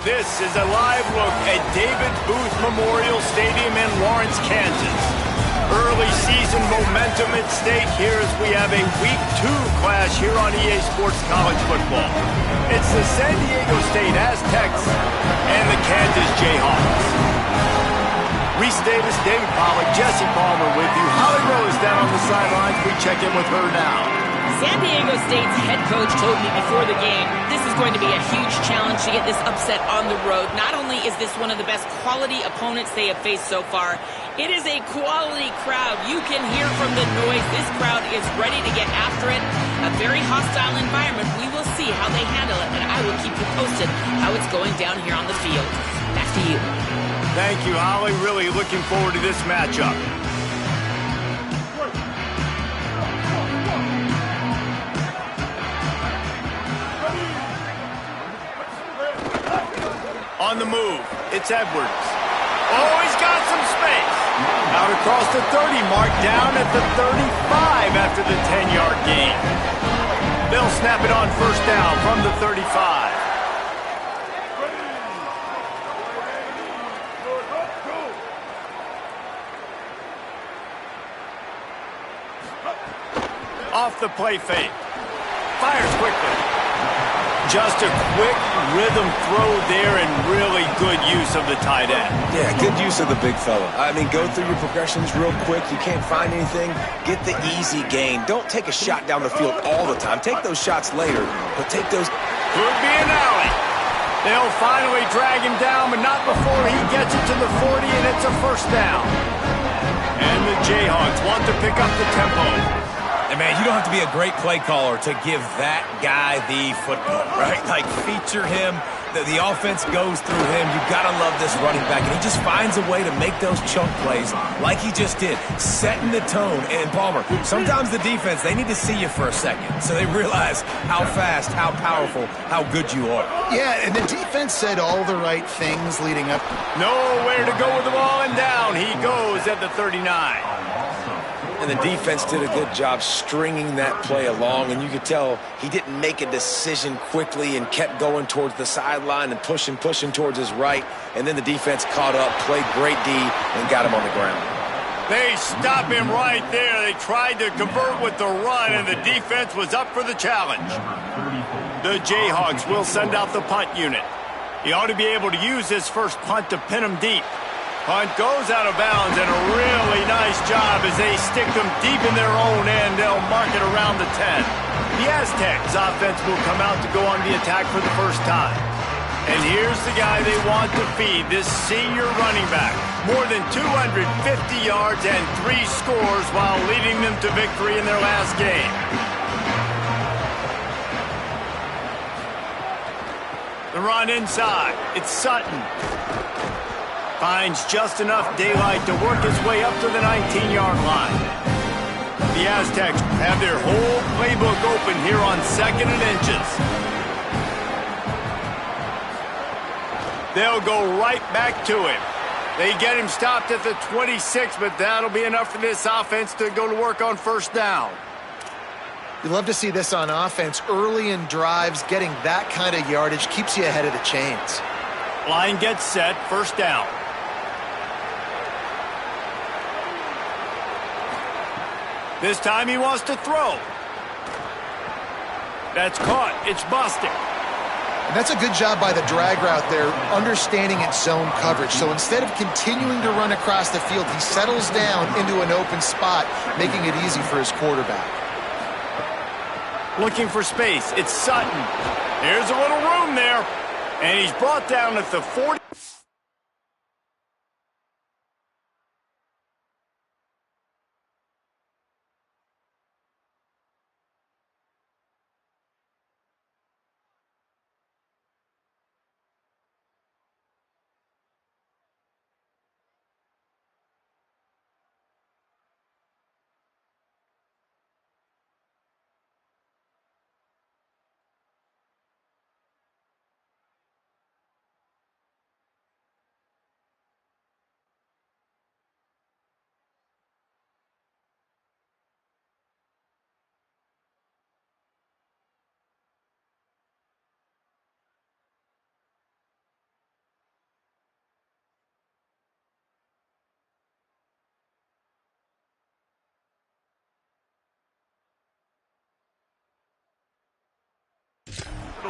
This is a live look at David Booth Memorial Stadium in Lawrence, Kansas. Early season momentum at stake here as we have a Week 2 clash here on EA Sports College Football. It's the San Diego State Aztecs and the Kansas Jayhawks. Reese Davis, David Pollack, Jesse Palmer with you. Holly Rose down on the sidelines. We check in with her now. San Diego State's head coach told me before the game, this is going to be a huge challenge to get this upset on the road. Not only is this one of the best quality opponents they have faced so far, it is a quality crowd. You can hear from the noise. This crowd is ready to get after it. A very hostile environment. We will see how they handle it, and I will keep you posted how it's going down here on the field. Back to you. Thank you, Holly. Really looking forward to this matchup. On the move, it's Edwards. Oh, he's got some space. Out across the 30 mark, down at the 35 after the 10-yard gain. They'll snap it on first down from the 35. Off the play fake. Fires quickly. Just a quick rhythm throw there and really good use of the tight end. Yeah, good use of the big fella. I mean, go through your progressions real quick. You can't find anything. Get the easy gain. Don't take a shot down the field all the time. Take those shots later, but take those... Could be an alley. They'll finally drag him down, but not before he gets it to the 40, and it's a first down. And the Jayhawks want to pick up the tempo. And, man, you don't have to be a great play caller to give that guy the football, right? Like, feature him. The offense goes through him. You've got to love this running back. And he just finds a way to make those chunk plays like he just did, setting the tone. And, Palmer, sometimes the defense, they need to see you for a second so they realize how fast, how powerful, how good you are. Yeah, and the defense said all the right things leading up. Nowhere to go with the ball, and down he goes at the 39. And the defense did a good job stringing that play along, and you could tell he didn't make a decision quickly and kept going towards the sideline and pushing towards his right, and then the defense caught up, played great D, and got him on the ground. They stop him right there. They tried to convert with the run, and the defense was up for the challenge. The Jayhawks will send out the punt unit. He ought to be able to use his first punt to pin him deep. Punt goes out of bounds, and a really nice job as they stick them deep in their own end. They'll mark it around the 10. The Aztecs offense will come out to go on the attack for the first time. And here's the guy they want to feed, this senior running back. More than 250 yards and 3 scores while leading them to victory in their last game. The run inside. It's Sutton. Finds just enough daylight to work his way up to the 19-yard line. The Aztecs have their whole playbook open here on 2nd and inches. They'll go right back to him. They get him stopped at the 26, but that'll be enough for this offense to go to work on first down. You love to see this on offense. Early in drives, getting that kind of yardage keeps you ahead of the chains. Line gets set, first down. This time he wants to throw. That's caught. It's busted. And that's a good job by the drag route there, understanding its zone coverage. So instead of continuing to run across the field, he settles down into an open spot, making it easy for his quarterback. Looking for space. It's Sutton. There's a little room there. And he's brought down at the 40.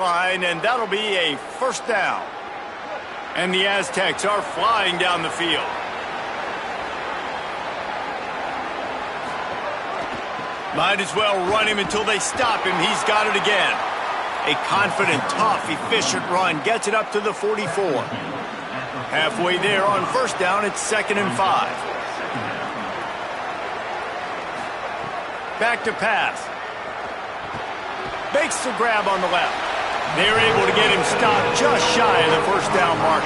line, and that'll be a first down. And the Aztecs are flying down the field. Might as well run him until they stop him. He's got it again. A confident, tough, efficient run gets it up to the 44. Halfway there on first down, it's 2nd and 5. Back to pass. Makes the grab on the left. They're able to get him stopped just shy of the first down mark.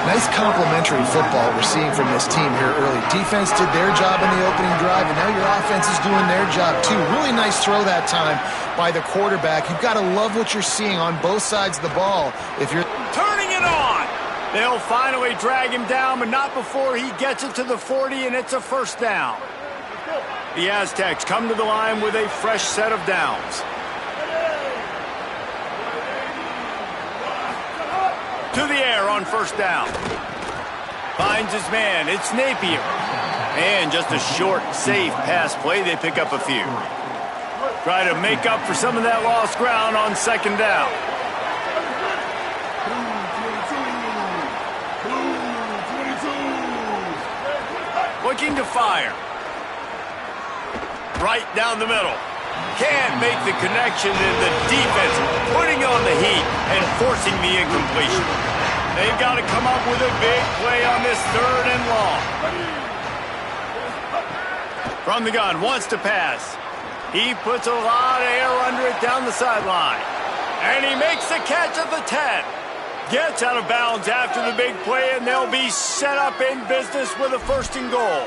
Nice complementary football we're seeing from this team here early. Defense did their job in the opening drive, and now your offense is doing their job too. Really nice throw that time by the quarterback. You've got to love what you're seeing on both sides of the ball. If you're turning it on, they'll finally drag him down, but not before he gets it to the 40, and it's a first down. The Aztecs come to the line with a fresh set of downs. To the air on first down. Finds his man. It's Napier. And just a short, safe pass play. They pick up a few. Try to make up for some of that lost ground on second down. Looking to fire. Right down the middle. Can't make the connection, and the defense putting on the heat and forcing the incompletion. They've got to come up with a big play on this 3rd and long. From the gun, wants to pass. He puts a lot of air under it down the sideline. And he makes the catch at the 10. Gets out of bounds after the big play, and they'll be set up in business with a 1st and goal.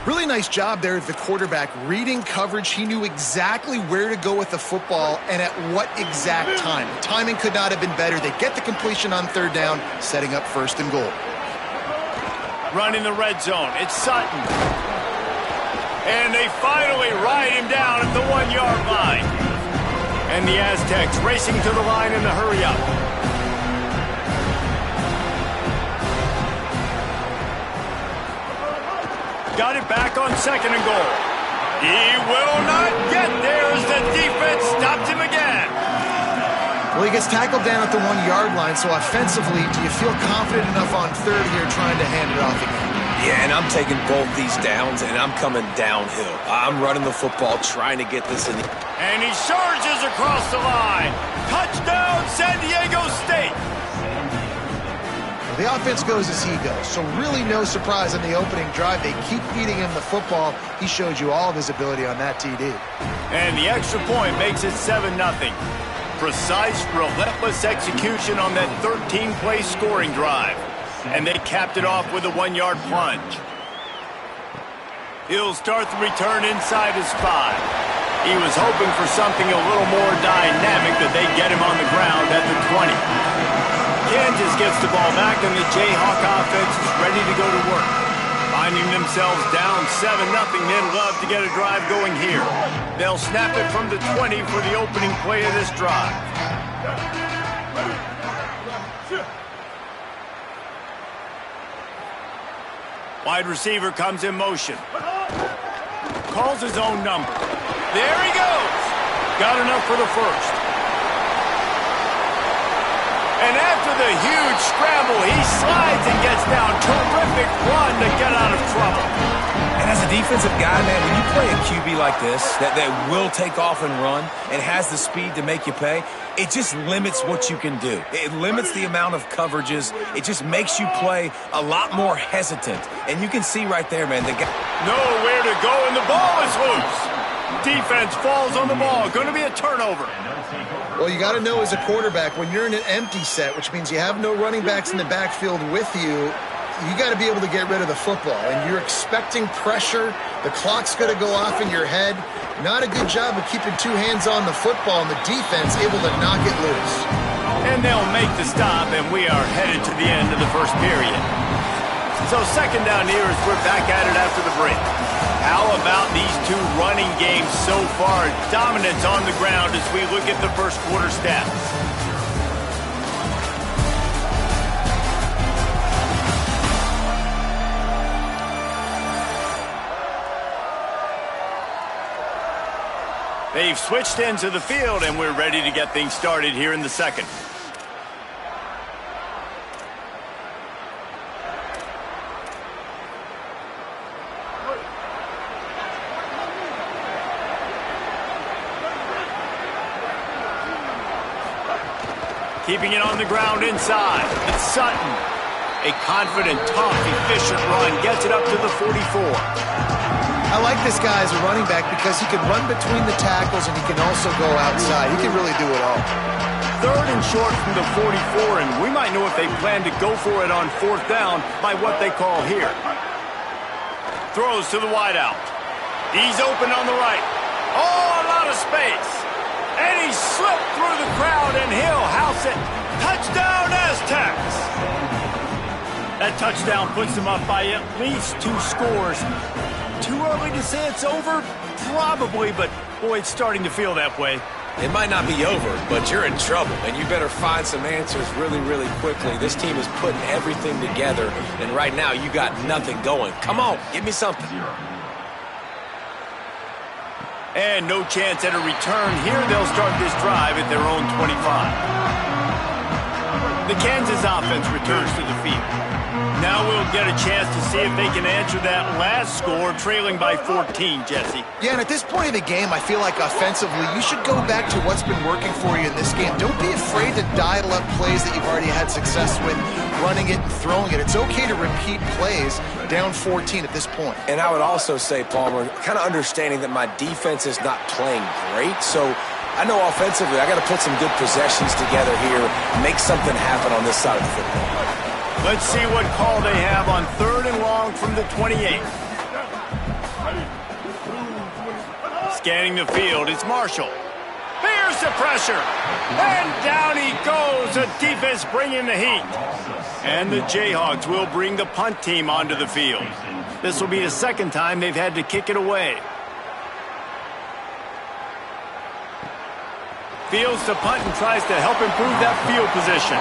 Really nice job there of the quarterback reading coverage. He knew exactly where to go with the football and at what exact time. The timing could not have been better. They get the completion on 3rd down, setting up 1st and goal. Running the red zone. It's Sutton. And they finally ride him down at the 1-yard line. And the Aztecs racing to the line in the hurry-up. Got it back on 2nd and goal. He will not get there as the defense stopped him again. Well, he gets tackled down at the 1-yard line, so offensively, do you feel confident enough on 3rd here trying to hand it off again? Yeah, and I'm taking both these downs, and I'm coming downhill. I'm running the football, trying to get this in. And he surges across the line. Touchdown, San Diego State. The offense goes as he goes, so really no surprise on the opening drive. They keep feeding him the football. He showed you all of his ability on that TD. And the extra point makes it 7-0. Precise, relentless execution on that 13-play scoring drive. And they capped it off with a 1-yard plunge. He'll start the return inside his 5. He was hoping for something a little more dynamic, but they get him on the ground at the 20. Kansas gets the ball back, and the Jayhawk offense is ready to go to work. Finding themselves down 7-0, they'd love to get a drive going here. They'll snap it from the 20 for the opening play of this drive. Wide receiver comes in motion. Calls his own number. There he goes. Got enough for the 1st. And after the huge scramble, he slides and gets down. Terrific run to get out of trouble. And as a defensive guy, man, when you play a QB like this, that will take off and run and has the speed to make you pay, it just limits what you can do. It limits the amount of coverages. It just makes you play a lot more hesitant. And you can see right there, man, the guy... Nowhere to go, and the ball is loose. Defense falls on the ball. Going to be a turnover. Well, you got to know as a quarterback, when you're in an empty set, which means you have no running backs in the backfield with you, you got to be able to get rid of the football. And you're expecting pressure. The clock's going to go off in your head. Not a good job of keeping 2 hands on the football, and the defense able to knock it loose. And they'll make the stop, and we are headed to the end of the 1st period. So 2nd down here as we're back at it after the break. How about these 2 running games so far? Dominance on the ground as we look at the 1st quarter stats. They've switched into the field, and we're ready to get things started here in the second. Keeping it on the ground inside. It's Sutton. A confident, tough, efficient run gets it up to the 44. I like this guy as a running back because he can run between the tackles and he can also go outside. He can really do it all. Third and short from the 44, and we might know if they plan to go for it on fourth down by what they call here. Throws to the wideout. He's open on the right. Oh, a lot of space. And he slipped through the crowd, and he'll house it. Touchdown, Aztecs! That touchdown puts them up by at least 2 scores. Too early to say it's over? Probably, but boy, it's starting to feel that way. It might not be over, but you're in trouble, and you better find some answers really, really quickly. This team is putting everything together, and right now you got nothing going. Come on, give me something. And no chance at a return here. They'll start this drive at their own 25. The Kansas offense returns to the field. Now we'll get a chance to see if they can answer that last score, trailing by 14, Jesse. Yeah, and at this point in the game, I feel like offensively, you should go back to what's been working for you in this game. Don't be afraid to dial up plays that you've already had success with, running it and throwing it. It's okay to repeat plays down 14 at this point. And I would also say, Palmer, kind of understanding that my defense is not playing great, so I know offensively I got to put some good possessions together here, make something happen on this side of the football. Let's see what call they have on 3rd and long from the 28. Scanning the field, it's Marshall. There's the pressure. And down he goes. The defense bringing the heat. And the Jayhawks will bring the punt team onto the field. This will be the second time they've had to kick it away. Fields to punt and tries to help improve that field position.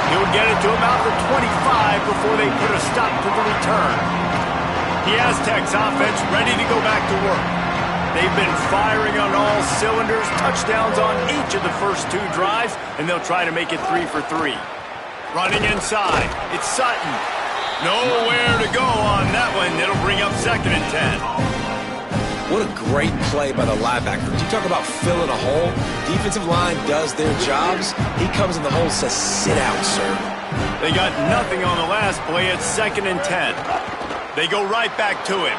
He'll get it to about the 25 before they put a stop to the return. The Aztecs offense ready to go back to work. They've been firing on all cylinders, touchdowns on each of the first 2 drives, and they'll try to make it 3 for 3. Running inside, it's Sutton. Nowhere to go on that one. It'll bring up 2nd and 10. What a great play by the linebacker. You talk about filling a hole. Defensive line does their jobs. He comes in the hole and says, sit out, sir. They got nothing on the last play. It's 2nd and 10. They go right back to him.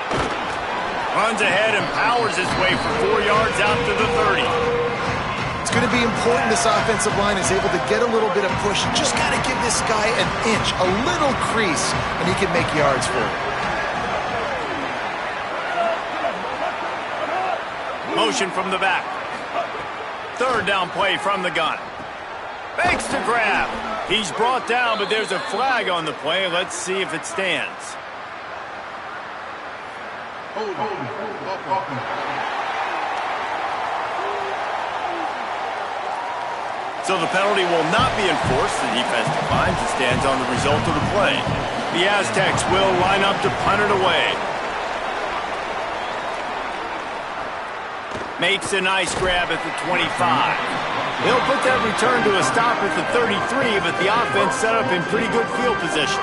Runs ahead and powers his way for 4 yards out to the 30. It's going to be important this offensive line is able to get a little bit of push. You just got to give this guy an inch, a little crease, and he can make yards for it. Motion from the back. 3rd down play from the gun. Makes the grab. He's brought down, but there's a flag on the play. Let's see if it stands. So the penalty will not be enforced. The defense declines and stands on the result of the play. The Aztecs will line up to punt it away. Makes a nice grab at the 25. He'll put that return to a stop at the 33, but the offense set up in pretty good field position.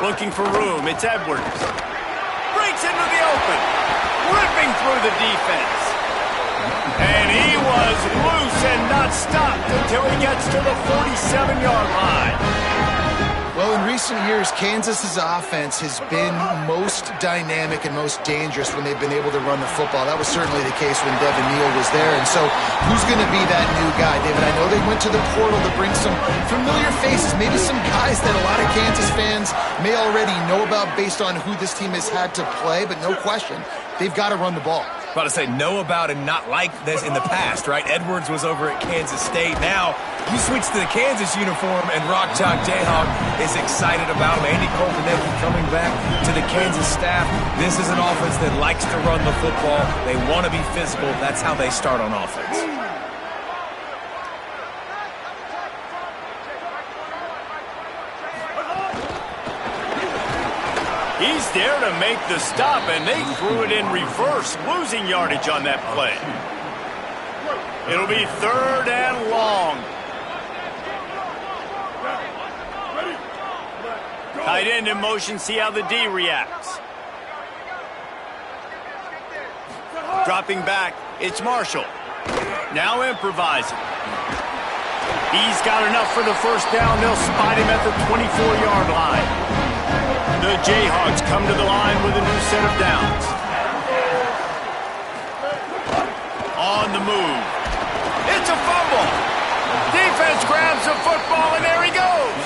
Looking for room, it's Edwards. Breaks into the open, ripping through the defense. And he was loose and not stopped until he gets to the 47-yard line. Well, in recent years, Kansas's offense has been most dynamic and most dangerous when they've been able to run the football. That was certainly the case when Devin Neal was there. And so who's going to be that new guy, David? I know they went to the portal to bring some familiar faces, maybe some guys that a lot of Kansas fans may already know about based on who this team has had to play, but no question, they've got to run the ball. About to say know about and not like this in the past, right? Edwards was over at Kansas State. Now you switch to the Kansas uniform, and Rock Chalk Jayhawk is excited about him. Andy Koltanecki coming back to the Kansas staff. This is an offense that likes to run the football. They want to be physical. That's how they start on offense. He's there to make the stop, and they threw it in reverse, losing yardage on that play. It'll be 3rd and long. Tight end in motion, see how the D reacts. Dropping back, it's Marshall. Now improvising. He's got enough for the first down. They'll spot him at the 24-yard line. The Jayhawks come to the line with a new set of downs. On the move. It's a fumble. Defense grabs the football, and there he goes.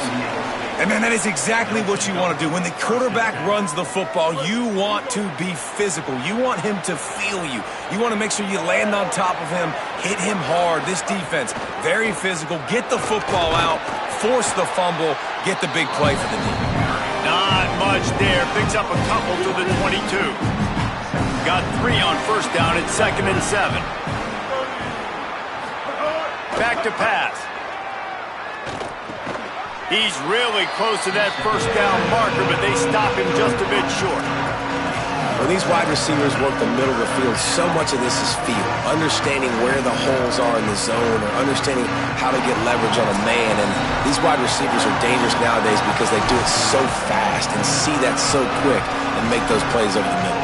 And, man, that is exactly what you want to do. When the quarterback runs the football, you want to be physical. You want him to feel you. You want to make sure you land on top of him, hit him hard. This defense, very physical. Get the football out, force the fumble, get the big play for the team. Not much there. Picks up a couple to the 22. Got 3 on first down at 2nd and 7. Back to pass. He's really close to that first down marker, but they stop him just a bit short. When these wide receivers work the middle of the field, so much of this is feel. Understanding where the holes are in the zone or understanding how to get leverage on a man. And these wide receivers are dangerous nowadays because they do it so fast and see that so quick and make those plays over the middle.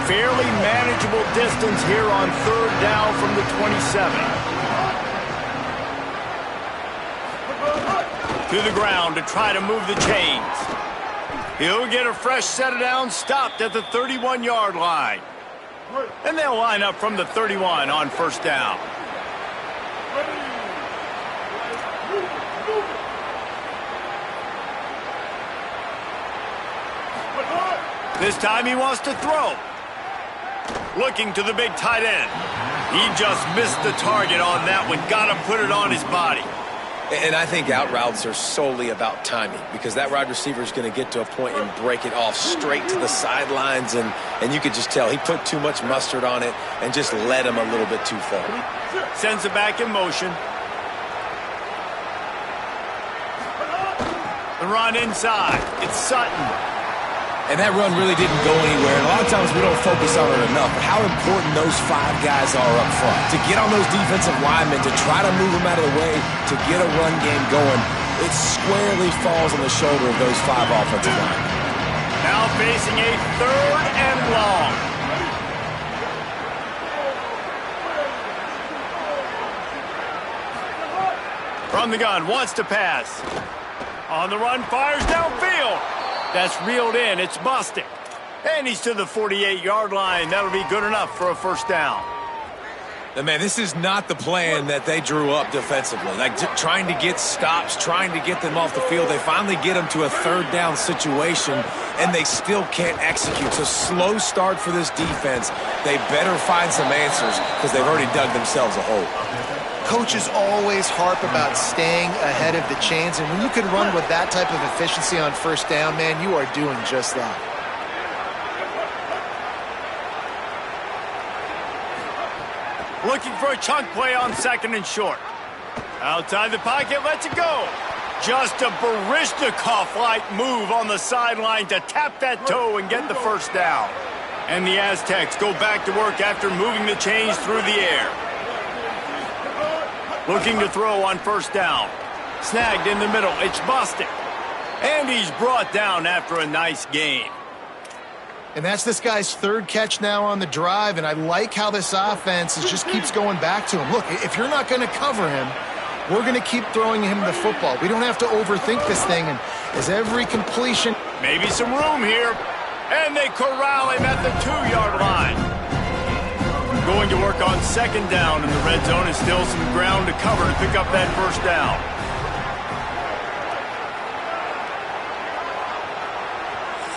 Fairly manageable distance here on 3rd down from the 27. To the ground to try to move the chains. He'll get a fresh set of downs stopped at the 31-yard line. And they'll line up from the 31 on first down. This time he wants to throw. Looking to the big tight end. He just missed the target on that one. Got to put it on his body. And I think out routes are solely about timing because that wide receiver is going to get to a point and break it off straight to the sidelines, and you could just tell he put too much mustard on it and just led him a little bit too far. Sends it back in motion. The run inside. It's Sutton. And that run really didn't go anywhere. And a lot of times we don't focus on it enough. But how important those 5 guys are up front. To get on those defensive linemen, to try to move them out of the way, to get a run game going, it squarely falls on the shoulder of those 5 offensive linemen. Now facing a 3rd and long. From the gun, wants to pass. On the run, fires downfield. That's reeled in. It's Bostic. And he's to the 48-yard line. That'll be good enough for a first down. And man, this is not the plan that they drew up defensively. Like trying to get stops, trying to get them off the field. They finally get them to a 3rd down situation, and they still can't execute. So slow start for this defense. They better find some answers because they've already dug themselves a hole. Coaches always harp about staying ahead of the chains, and when you can run with that type of efficiency on first down, man, you are doing just that. Looking for a chunk play on 2nd and short. Outside the pocket, lets it go. Just a Baryshnikov-like move on the sideline to tap that toe and get the first down. And the Aztecs go back to work after moving the chains through the air. Looking to throw on first down. Snagged in the middle. It's Bostic. And he's brought down after a nice gain. And that's this guy's 3rd catch now on the drive, and I like how this offense just keeps going back to him. Look, if you're not going to cover him, we're going to keep throwing him the football. We don't have to overthink this thing, and as every completion... Maybe some room here, and they corral him at the 2-yard line. Going to work on 2nd down, and the red zone is still some ground to cover to pick up that first down.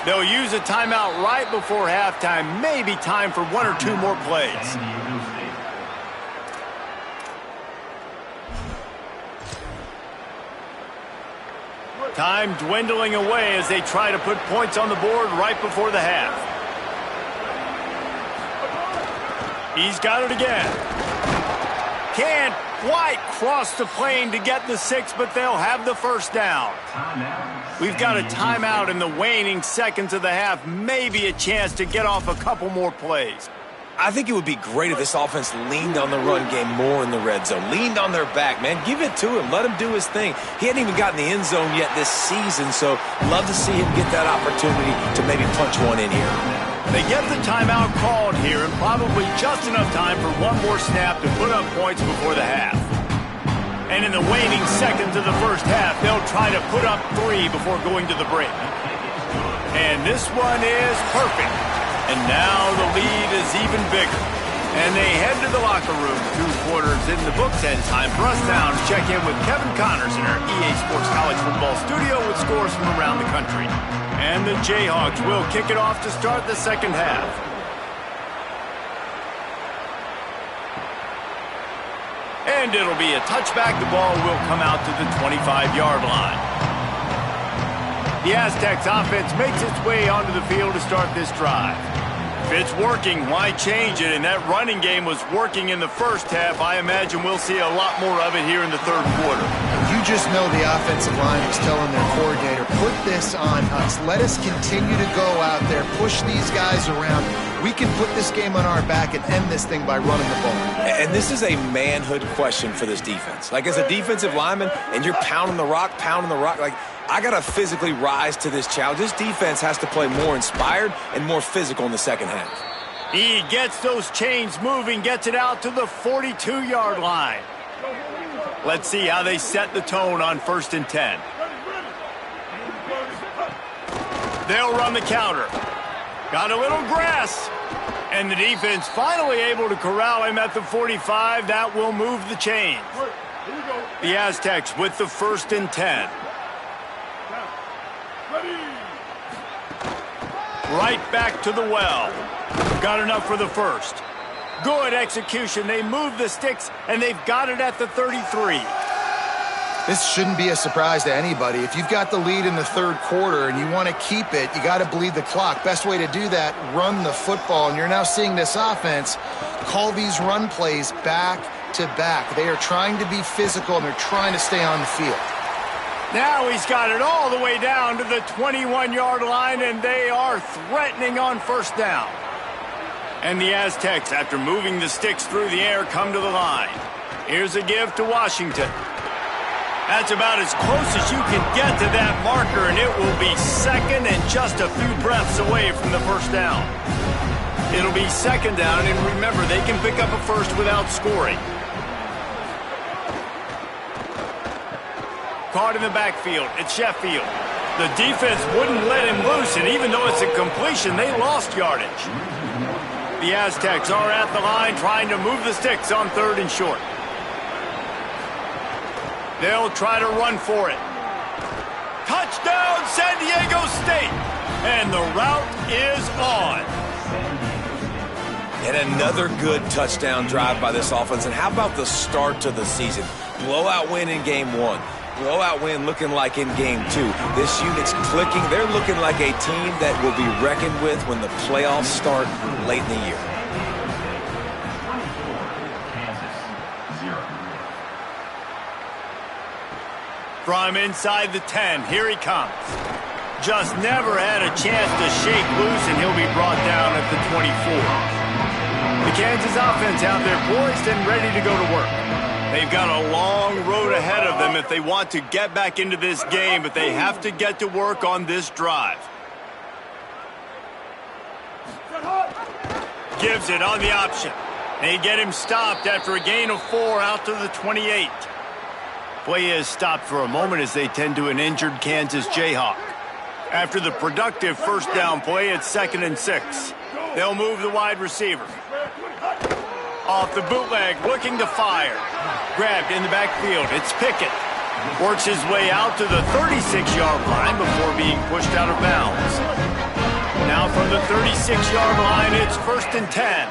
They'll use a timeout right before halftime. Maybe time for 1 or 2 more plays. Time dwindling away as they try to put points on the board right before the half. He's got it again. Can't quite cross the plane to get the 6, but they'll have the first down. We've got a timeout in the waning seconds of the half, maybe a chance to get off a couple more plays. I think it would be great if this offense leaned on the run game more in the red zone. Leaned on their back, man. Give it to him. Let him do his thing. He hadn't even gotten the end zone yet this season, so love to see him get that opportunity to maybe punch one in here. They get the timeout called here and probably just enough time for one more snap to put up points before the half. And in the waning seconds of the first half, they'll try to put up 3 before going to the break. And this one is perfect. And now the lead is even bigger. And they head to the locker room. 2 quarters in the books, and time for us now to check in with Kevin Connors in our EA Sports College Football studio with scores from around the country. And the Jayhawks will kick it off to start the second half. And it'll be a touchback. The ball will come out to the 25-yard line. The Aztecs offense makes its way onto the field to start this drive. If it's working, why change it? And that running game was working in the first half. I imagine we'll see a lot more of it here in the third quarter. You just know the offensive line is telling their coordinator, put this on us. Let us continue to go out there, push these guys around. We can put this game on our back and end this thing by running the ball. And this is a manhood question for this defense. Like, as a defensive lineman, and you're pounding the rock, like, I got to physically rise to this challenge. This defense has to play more inspired and more physical in the second half. He gets those chains moving, gets it out to the 42-yard line. Let's see how they set the tone on 1st and 10. They'll run the counter. Got a little grass. And the defense finally able to corral him at the 45. That will move the chains. The Aztecs with the 1st and 10. Right back to the well. Got enough for the first. Good execution. They move the sticks, and they've got it at the 33. This shouldn't be a surprise to anybody. If you've got the lead in the third quarter and you want to keep it, you got to bleed the clock. Best way to do that, run the football. And you're now seeing this offense call these run plays back to back. They are trying to be physical, and they're trying to stay on the field. Now he's got it all the way down to the 21-yard line, and they are threatening on 1st down. And the Aztecs, after moving the sticks through the air, come to the line. Here's a give to Washington. That's about as close as you can get to that marker, and it will be second and just a few breaths away from the 1st down. It'll be 2nd down, and remember, they can pick up a first without scoring. Caught in the backfield. It's Sheffield. The defense wouldn't let him loose, and even though it's a completion, they lost yardage. The Aztecs are at the line trying to move the sticks on 3rd and short. They'll try to run for it. Touchdown, San Diego State! And the route is on. And another good touchdown drive by this offense. And how about the start to the season? Blowout win in game 1. Blowout win looking like in game 2. This unit's clicking. They're looking like a team that will be reckoned with when the playoffs start late in the year. From inside the 10, here he comes. Just never had a chance to shake loose, and he'll be brought down at the 24. The Kansas offense out there poised and ready to go to work. They've got a long road ahead of them if they want to get back into this game, but they have to get to work on this drive. Gives it on the option. They get him stopped after a gain of 4 out to the 28. Play is stopped for a moment as they tend to an injured Kansas Jayhawk. After the productive 1st down play, it's 2nd and 6. They'll move the wide receiver. Off the bootleg, looking to fire. Grabbed in the backfield. It's Pickett. Works his way out to the 36-yard line before being pushed out of bounds. Now from the 36-yard line, it's 1st and 10.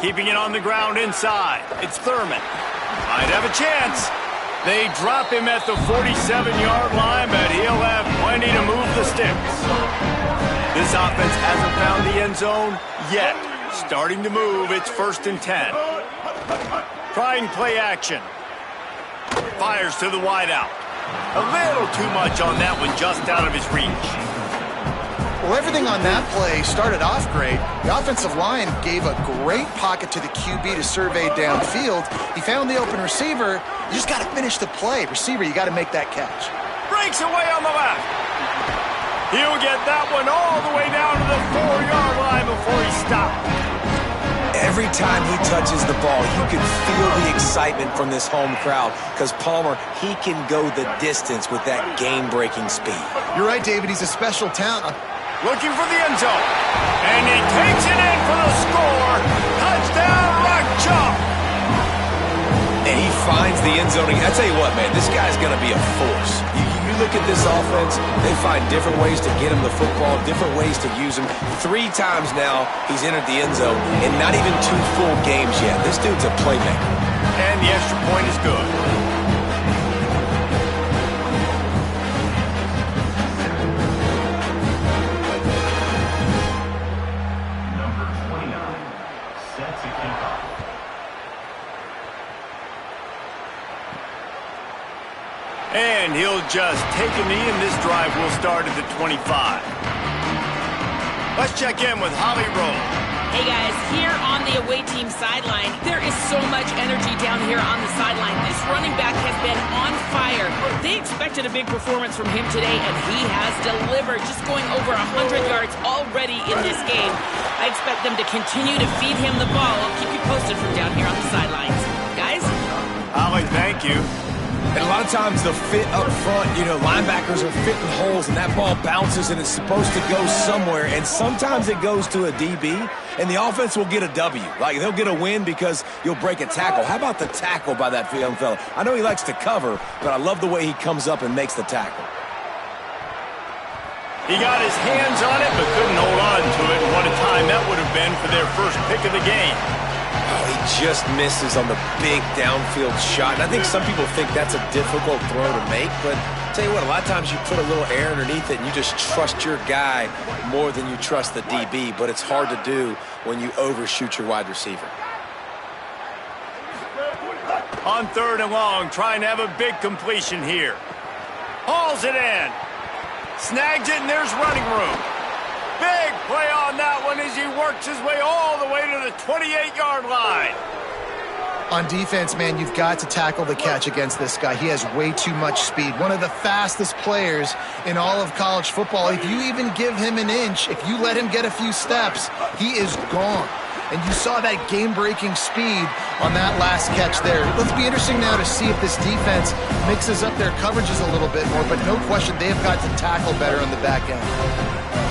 Keeping it on the ground inside. It's Thurman. Might have a chance. They drop him at the 47-yard line, but he'll have plenty to move the sticks. This offense hasn't found the end zone yet. Starting to move, it's 1st and 10. Trying play action. Fires to the wideout. A little too much on that one, just out of his reach. Well, everything on that play started off great. The offensive line gave a great pocket to the QB to survey downfield. He found the open receiver. You just got to finish the play. Receiver, you got to make that catch. Breaks away on the left. He'll get that one all the way down to the 4-yard line before he stopped. Every time he touches the ball, you can feel the excitement from this home crowd because Palmer, he can go the distance with that game-breaking speed. You're right, David. He's a special talent. Looking for the end zone. And he takes it in for the score. Touchdown, Rock Chop. And he finds the end zone. I tell you what, man, this guy's going to be a force. You look at this offense, they find different ways to get him the football, different ways to use him. 3 times now he's entered the end zone, and not even 2 full games yet. This dude's a playmaker. And the extra point is good. And he'll just take a knee, and this drive will start at the 25. Let's check in with Holly Rowe. Hey guys, here on the away team sideline, there is so much energy down here on the sideline. This running back has been on fire. They expected a big performance from him today, and he has delivered, just going over 100 yards already in this game. I expect them to continue to feed him the ball. I'll keep you posted from down here on the sidelines. Guys? Holly, thank you. And a lot of times the fit up front, linebackers are fitting holes and that ball bounces and it's supposed to go somewhere. And sometimes it goes to a DB and the offense will get a W. Like they'll get a win because you'll break a tackle. How about the tackle by that young fella? I know he likes to cover, but I love the way he comes up and makes the tackle. He got his hands on it but couldn't hold on to it. And what a time that would have been for their first pick of the game. Oh, he just misses on the big downfield shot. And I think some people think that's a difficult throw to make, but I'll tell you what, a lot of times you put a little air underneath it and you just trust your guy more than you trust the DB, but it's hard to do when you overshoot your wide receiver. On 3rd and long, trying to have a big completion here. Hauls it in. Snags it, and there's running room. Big play on that one as he works his way all the way to the 28-yard line. On defense, man, you've got to tackle the catch against this guy. He has way too much speed. One of the fastest players in all of college football. If you even give him an inch, if you let him get a few steps, he is gone. And you saw that game-breaking speed on that last catch there. It'll be interesting now to see if this defense mixes up their coverages a little bit more, but no question they've got to tackle better on the back end.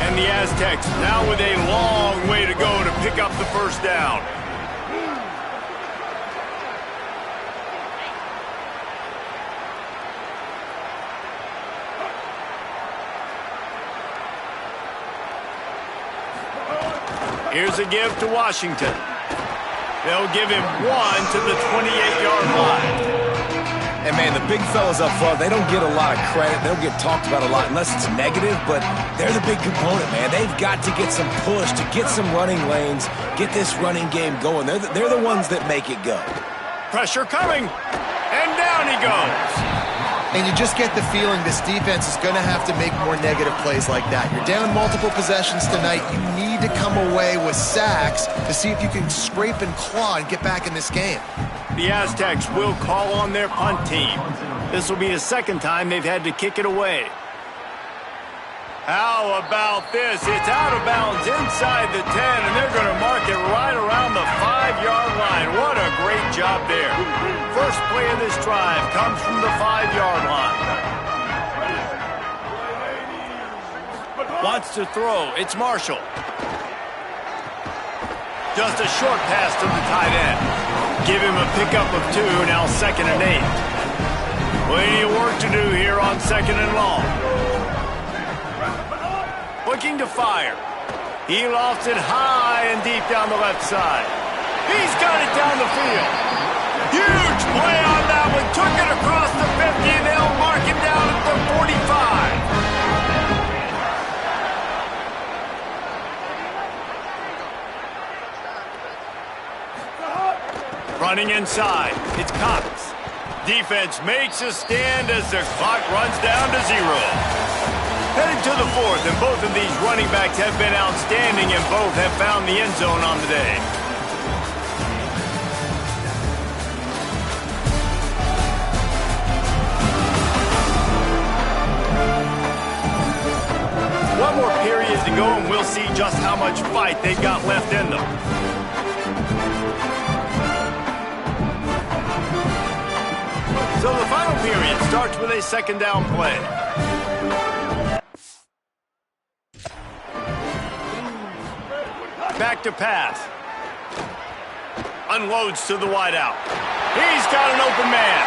And the Aztecs now with a long way to go to pick up the first down. Here's a give to Washington. They'll give him 1 to the 28-yard line. And, man, the big fellas up front, they don't get a lot of credit. They don't get talked about a lot unless it's negative, but they're the big component, man. They've got to get some push, to get some running lanes, get this running game going. They're the ones that make it go. Pressure coming, and down he goes. And you just get the feeling this defense is going to have to make more negative plays like that. You're down multiple possessions tonight. You need to come away with sacks to see if you can scrape and claw and get back in this game. The Aztecs will call on their punt team. This will be the second time they've had to kick it away. How about this? It's out of bounds inside the 10, and they're going to mark it right around the 5-yard line. What a great job there. First play of this drive comes from the 5-yard line. Wants to throw. It's Marshall. Just a short pass to the tight end. Give him a pickup of 2, now 2nd and 8. Plenty of work to do here on 2nd and long. Looking to fire. He lofts it high and deep down the left side. He's got it down the field. Huge play on that one. Took it across the 50, and they'll mark him down at the 45. Running inside, it's Cox. Defense makes a stand as the clock runs down to 0. Heading to the 4th, and both of these running backs have been outstanding, and both have found the end zone on the day. One more period to go, and we'll see just how much fight they've got left in them. So the final period starts with a second down play. Back to pass. Unloads to the wideout. He's got an open man.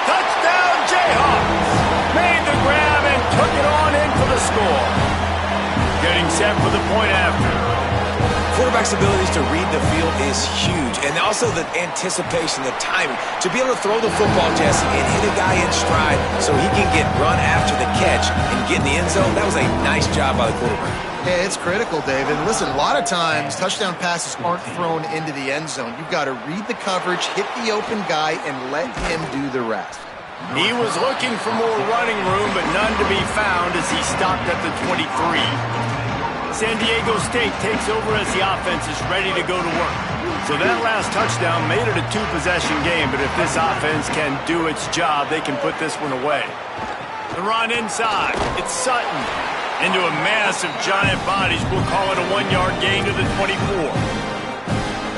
Touchdown, Jayhawks! Made the grab and took it on in for the score. Getting set for the point after. Quarterback's abilities to read the field is huge, and also the anticipation, the timing. To be able to throw the football, Jesse, and hit a guy in stride so he can get run after the catch and get in the end zone, that was a nice job by the quarterback. Yeah, it's critical, David. Listen, a lot of times touchdown passes aren't thrown into the end zone. You've got to read the coverage, hit the open guy, and let him do the rest. He was looking for more running room, but none to be found as he stopped at the 23. San Diego State takes over as the offense is ready to go to work. So that last touchdown made it a 2-possession game, but if this offense can do its job, they can put this one away. The run inside. It's Sutton. Into a mass of giant bodies. We'll call it a 1-yard gain to the 24.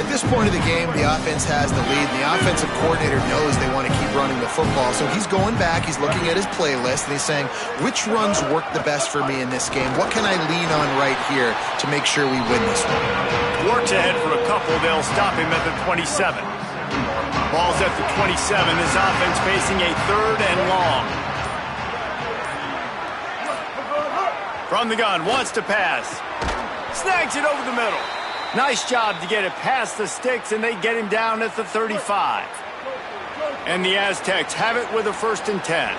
At this point of the game, the offense has the lead. The offensive coordinator knows they want to keep running the football. So he's going back, he's looking at his playlist, and he's saying, which runs work the best for me in this game? What can I lean on right here to make sure we win this one? Works ahead for a couple. They'll stop him at the 27. Ball's at the 27. This offense facing a 3rd and long. From the gun, wants to pass. Snags it over the middle. Nice job to get it past the sticks, and they get him down at the 35. And the Aztecs have it with a 1st and 10.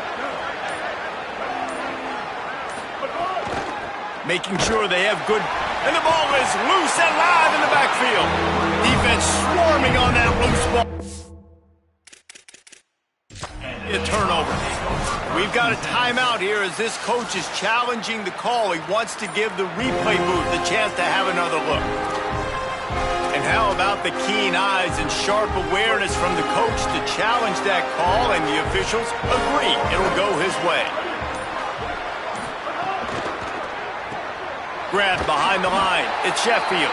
Making sure they have good... And the ball is loose and live in the backfield. Defense swarming on that loose ball. A turnover. We've got a timeout here as this coach is challenging the call. He wants to give the replay booth the chance to have another look. And how about the keen eyes and sharp awareness from the coach to challenge that call, and the officials agree it'll go his way. Grab behind the line. It's Sheffield.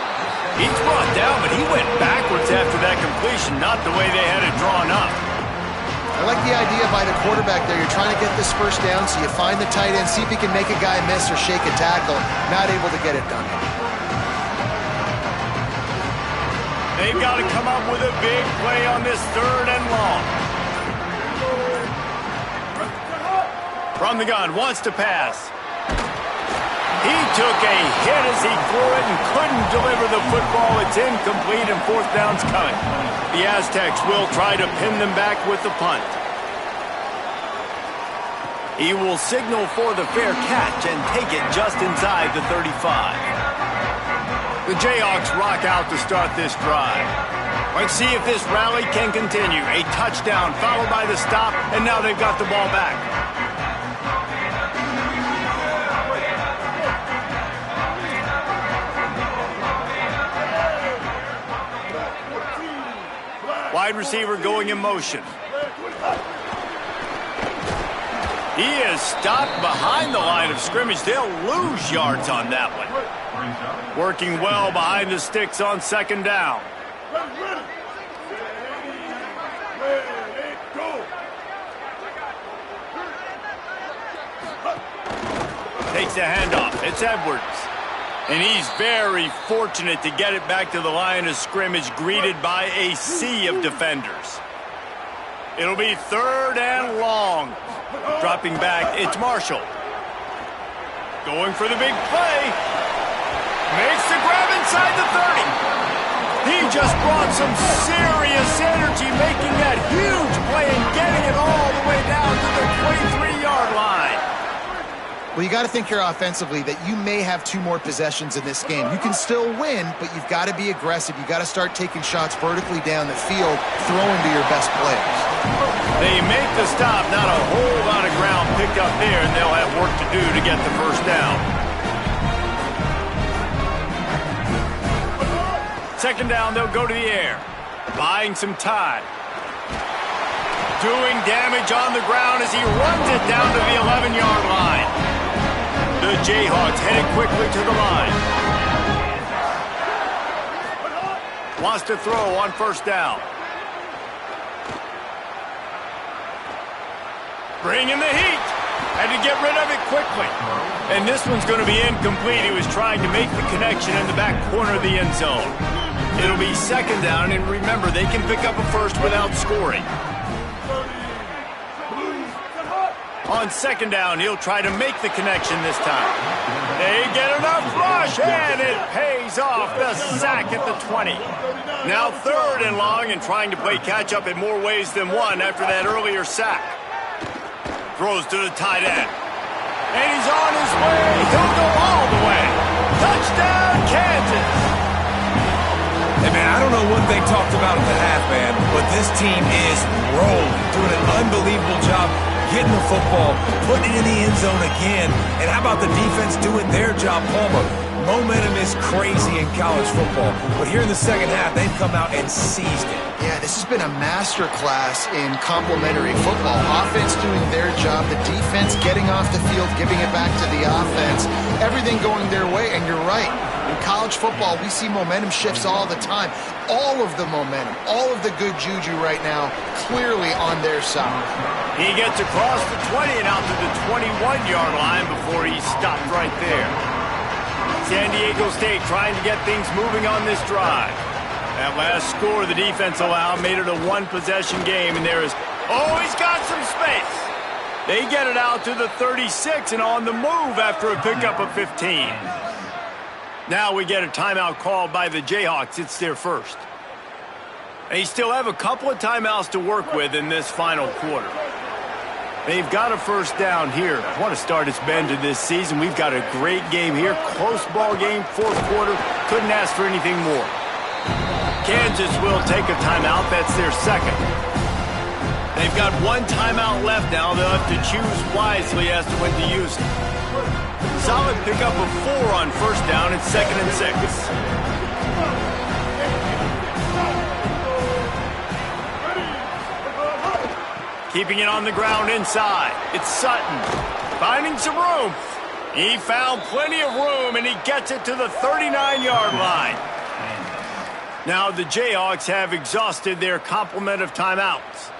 He's brought down, but he went backwards after that completion, not the way they had it drawn up. I like the idea by the quarterback there. You're trying to get this first down, so you find the tight end, see if he can make a guy miss or shake a tackle. Not able to get it done. They've got to come up with a big play on this 3rd and long. From the gun, wants to pass. He took a hit as he threw it and couldn't deliver the football. It's incomplete, and 4th down's coming. The Aztecs will try to pin them back with the punt. He will signal for the fair catch and take it just inside the 35. The Jayhawks rock out to start this drive. Let's see if this rally can continue. A touchdown followed by the stop, and now they've got the ball back. Wide receiver going in motion. He is stopped behind the line of scrimmage. They'll lose yards on that one. Working well behind the sticks on 2nd down. Takes a handoff. It's Edwards. And he's very fortunate to get it back to the line of scrimmage, greeted by a sea of defenders. It'll be 3rd and long. Dropping back, it's Marshall. Going for the big play. Makes the grab inside the 30. He just brought some serious energy, making that huge play and getting it all the way down to the 23-yard line. Well, you got to think here offensively that you may have 2 more possessions in this game. You can still win, but you've got to be aggressive. You've got to start taking shots vertically down the field, throwing to your best players. They make the stop. Not a whole lot of ground picked up there, and they'll have work to do to get the first down. Second down, they'll go to the air, buying some time. Doing damage on the ground as he runs it down to the 11-yard line. The Jayhawks headed quickly to the line. Wants to throw on first down. Bringing the heat. Had to get rid of it quickly. And this one's going to be incomplete. He was trying to make the connection in the back corner of the end zone. It'll be second down, and remember, they can pick up a first without scoring. On second down, he'll try to make the connection this time. They get enough rush, and it pays off. The sack at the 20. Now third and long, and trying to play catch-up in more ways than one after that earlier sack. Throws to the tight end. And he's on his way. He'll go all the way. Touchdown, Kansas. Hey, man, I don't know what they talked about at the half, man, but this team is rolling, doing an unbelievable job getting the football, putting it in the end zone again. And how about the defense doing their job, Palmer? Momentum is crazy in college football, but here in the second half, they've come out and seized it. Yeah, this has been a master class in complementary football. Offense doing their job, the defense getting off the field, giving it back to the offense, everything going their way, and you're right. In college football, we see momentum shifts all the time. All of the momentum, all of the good juju right now, clearly on their side. He gets across the 20 and out to the 21-yard line before he stopped right there. San Diego State trying to get things moving on this drive. That last score the defense allowed made it a one-possession game, and there is, oh, he's got some space. They get it out to the 36 and on the move after a pickup of 15. Now we get a timeout called by the Jayhawks. It's their first. They still have a couple of timeouts to work with in this final quarter. They've got a first down here. What a start it's been to this season. We've got a great game here. Close ball game, fourth quarter. Couldn't ask for anything more. Kansas will take a timeout. That's their second. They've got one timeout left now. They'll have to choose wisely as to when to use it. Solid pickup of 4 on first down. It's 2nd and 6. Keeping it on the ground inside. It's Sutton. Finding some room. He found plenty of room, and he gets it to the 39-yard line. Now the Jayhawks have exhausted their complement of timeouts.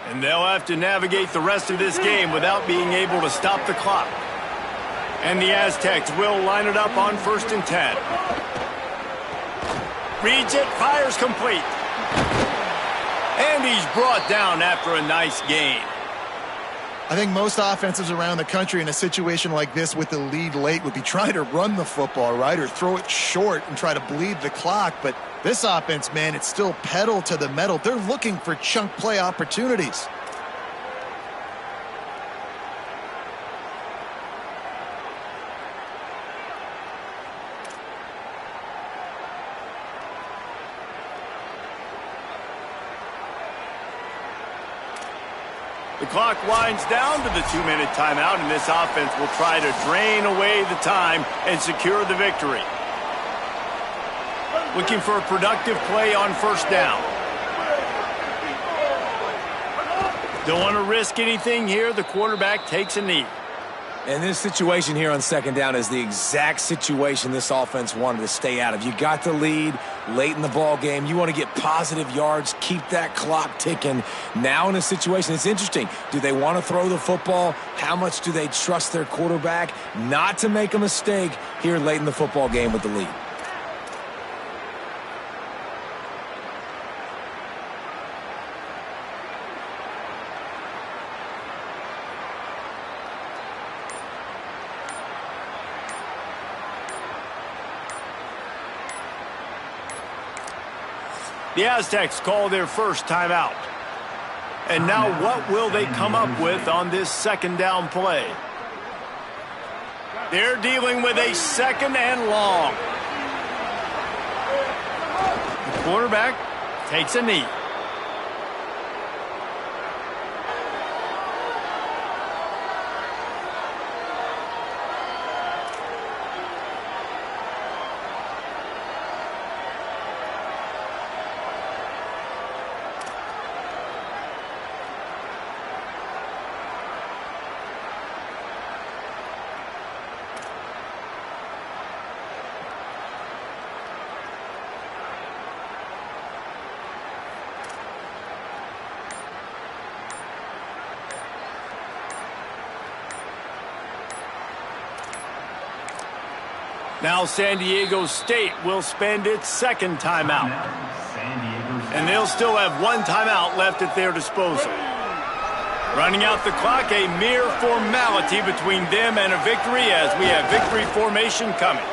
And they'll have to navigate the rest of this game without being able to stop the clock. And the Aztecs will line it up on 1st and 10. Reads it, fires complete. And he's brought down after a nice gain. I think most offensives around the country in a situation like this with the lead late would be trying to run the football, right, or throw it short and try to bleed the clock. But this offense, man, it's still pedal to the metal. They're looking for chunk play opportunities. The clock winds down to the 2-minute timeout, and this offense will try to drain away the time and secure the victory. Looking for a productive play on first down. Don't want to risk anything here. The quarterback takes a knee. And this situation here on second down is the exact situation this offense wanted to stay out of. You got the lead late in the ball game. You want to get positive yards, keep that clock ticking. Now in a situation, it's interesting. Do they want to throw the football? How much do they trust their quarterback not to make a mistake here late in the football game with the lead? The Aztecs call their first timeout. And now what will they come up with on this second down play? They're dealing with a 2nd and long. The quarterback takes a knee. Now San Diego State will spend its 2nd timeout. And they'll still have 1 timeout left at their disposal. Running out the clock, a mere formality between them and a victory as we have victory formation coming.